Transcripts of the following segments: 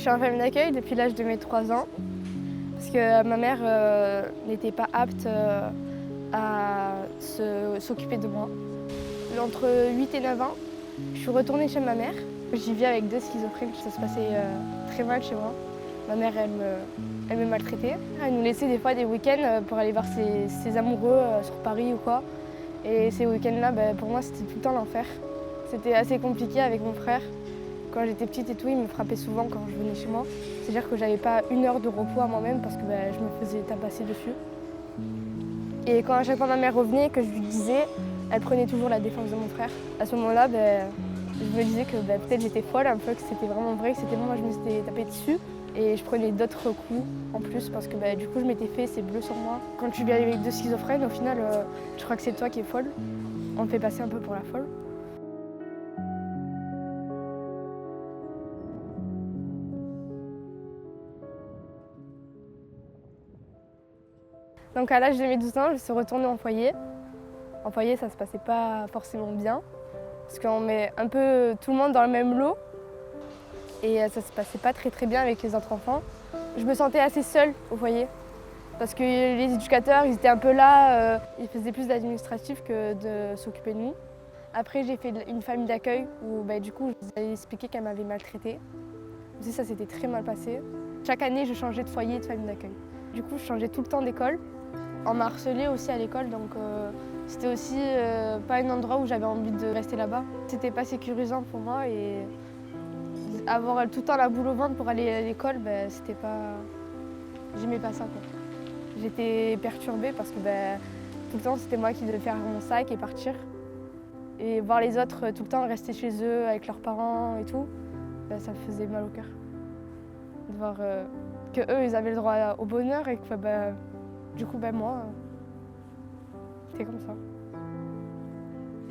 suis en famille d'accueil depuis l'âge de mes 3 ans, parce que ma mère n'était pas apte à s'occuper de moi. Entre 8 et 9 ans, je suis retournée chez ma mère. J'y vis avec 2 schizophrènes, ça se passait très mal chez moi. Ma mère, elle me maltraitait. Elle nous laissait des fois des week-ends pour aller voir ses amoureux sur Paris ou quoi. Et ces week-ends-là, pour moi, c'était tout le temps l'enfer. C'était assez compliqué avec mon frère. Quand j'étais petite et tout, il me frappait souvent quand je venais chez moi. C'est-à-dire que j'avais pas une heure de repos à moi-même parce que je me faisais tabasser dessus. Et quand à chaque fois ma mère revenait, que je lui disais, elle prenait toujours la défense de mon frère. À ce moment-là, je me disais que peut-être j'étais folle un peu, que c'était vraiment vrai, que c'était moi, je me suis tapée dessus. Et je prenais d'autres coups en plus parce que du coup je m'étais fait ces bleus sur moi. Quand tu vis avec 2 schizophrènes, au final, je crois que c'est toi qui es folle. On me fait passer un peu pour la folle. Donc à l'âge de mes 12 ans, je suis retournée en foyer. En foyer, ça se passait pas forcément bien parce qu'on met un peu tout le monde dans le même lot. Et ça se passait pas très bien avec les autres enfants. Je me sentais assez seule au foyer parce que les éducateurs, ils étaient un peu là, ils faisaient plus d'administratif que de s'occuper de nous. Après, j'ai fait une famille d'accueil où du coup, je vous ai expliqué qu'elle m'avait maltraitée. Aussi, ça s'était très mal passé. Chaque année, je changeais de foyer et de famille d'accueil. Du coup, je changeais tout le temps d'école. On m'a harcelée aussi à l'école, donc c'était aussi pas un endroit où j'avais envie de rester là-bas. C'était pas sécurisant pour moi et avoir tout le temps la boule au ventre pour aller à l'école, c'était pas... J'aimais pas ça, quoi. J'étais perturbée parce que tout le temps c'était moi qui devais faire mon sac et partir. Et voir les autres tout le temps rester chez eux avec leurs parents et tout, ça me faisait mal au cœur. De voir que eux ils avaient le droit au bonheur et que du coup moi, c'était comme ça.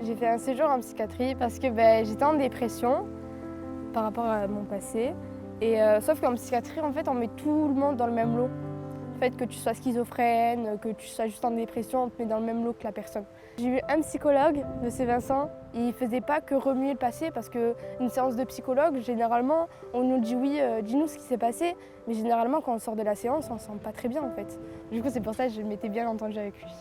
J'ai fait un séjour en psychiatrie parce que j'étais en dépression par rapport à mon passé. Et sauf qu'en psychiatrie, en fait, on met tout le monde dans le même lot. Le fait que tu sois schizophrène, que tu sois juste en dépression, on te met dans le même lot que la personne. J'ai eu un psychologue de C-Vincent, il ne faisait pas que remuer le passé parce qu'une séance de psychologue, généralement, on nous dit oui, dis-nous ce qui s'est passé, mais généralement, quand on sort de la séance, on ne se sent pas très bien en fait. Du coup, c'est pour ça que je m'étais bien entendue avec lui.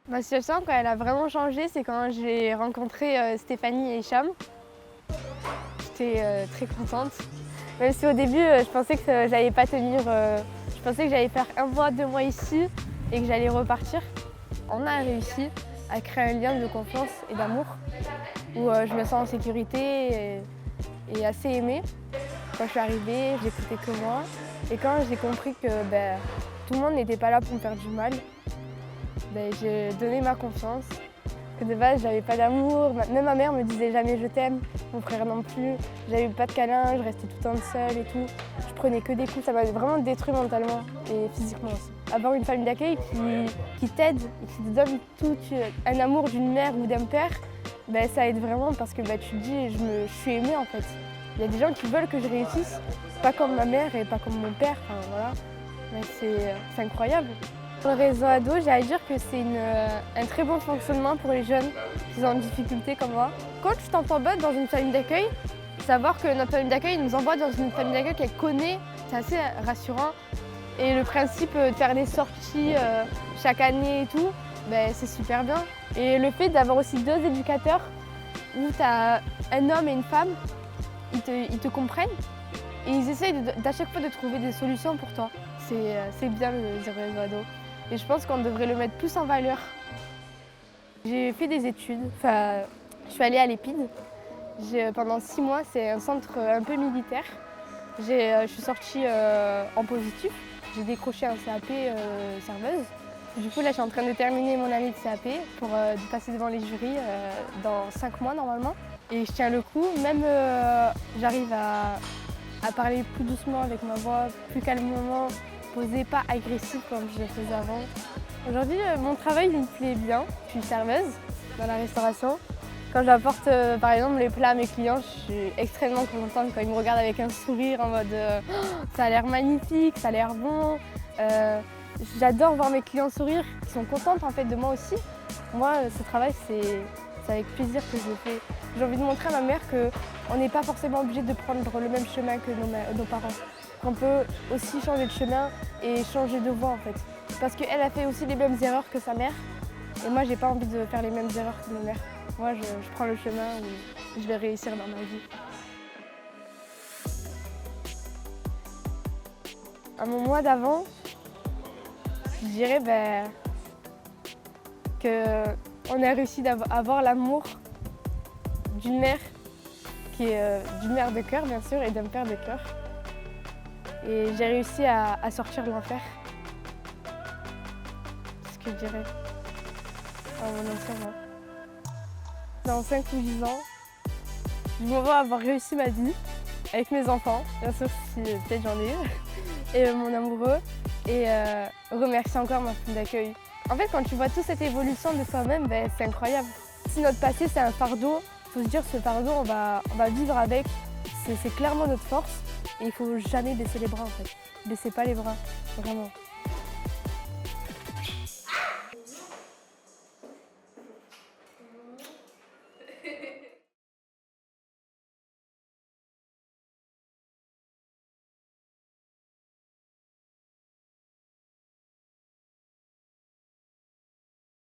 Ma situation, quand elle a vraiment changé, c'est quand j'ai rencontré Stéphanie et Hicham. J'étais très contente. Même si au début, je pensais que j'allais pas tenir. Je pensais que j'allais faire 1 mois, 2 mois ici et que j'allais repartir. On a réussi à créer un lien de confiance et d'amour où je me sens en sécurité et assez aimée. Quand je suis arrivée, j'écoutais que moi. Et quand j'ai compris que tout le monde n'était pas là pour me faire du mal, j'ai donné ma confiance. Que de base, j'avais pas d'amour. Même ma mère me disait jamais je t'aime, mon frère non plus. J'avais pas de câlins, je restais tout le temps seule et tout. Je prenais que des coups, ça m'a vraiment détruit mentalement et physiquement aussi. Avoir une famille d'accueil qui t'aide et qui te donne tout un amour d'une mère ou d'un père, ça aide vraiment parce que tu te dis je suis aimée en fait. Il y a des gens qui veulent que je réussisse, pas comme ma mère et pas comme mon père, enfin voilà. Mais c'est incroyable. Pour le réseau ado, j'ai à dire que c'est un très bon fonctionnement pour les jeunes qui sont en difficulté comme moi. Quand tu t'embêtes dans une famille d'accueil, savoir que notre famille d'accueil nous envoie dans une famille d'accueil qu'elle connaît, c'est assez rassurant. Et le principe de faire des sorties chaque année et tout, c'est super bien. Et le fait d'avoir aussi 2 éducateurs où tu as un homme et une femme, ils te comprennent et ils essayent à chaque fois de trouver des solutions pour toi. C'est bien le réseau ado. Et je pense qu'on devrait le mettre plus en valeur. J'ai fait des études, je suis allée à l'EPID. Pendant 6 mois, c'est un centre un peu militaire. Je suis sortie en positif. J'ai décroché un CAP serveuse. Du coup, là, je suis en train de terminer mon année de CAP pour passer devant les jurys dans 5 mois normalement. Et je tiens le coup, même j'arrive à parler plus doucement avec ma voix, plus calmement. Posée, pas agressive comme je le faisais avant. Aujourd'hui, mon travail il me plaît bien. Je suis serveuse dans la restauration. Quand j'apporte par exemple les plats à mes clients, je suis extrêmement contente quand ils me regardent avec un sourire en mode ça a l'air magnifique, ça a l'air bon. J'adore voir mes clients sourire, qui sont contentes en fait de moi aussi. Moi, ce travail, c'est avec plaisir que je le fais. J'ai envie de montrer à ma mère que on n'est pas forcément obligé de prendre le même chemin que nos parents. On peut aussi changer de chemin et changer de voie en fait. Parce qu'elle a fait aussi les mêmes erreurs que sa mère. Et moi, j'ai pas envie de faire les mêmes erreurs que ma mère. Moi, je prends le chemin où je vais réussir dans ma vie. À mon moi d'avant, je dirais qu'on a réussi à avoir l'amour d'une mère, qui est d'une mère de cœur bien sûr, et d'un père de cœur. Et j'ai réussi à sortir de l'enfer. C'est ce que je dirais à mon ancien moi. Dans 5 ou 10 ans, je me vois avoir réussi ma vie avec mes enfants, bien sûr si peut-être j'en ai eu, et mon amoureux, et remercier encore ma femme d'accueil. En fait, quand tu vois toute cette évolution de soi-même, c'est incroyable. Si notre passé c'est un fardeau, il faut se dire ce fardeau, on va vivre avec. C'est clairement notre force et il ne faut jamais baisser les bras en fait. Baissez pas les bras, vraiment.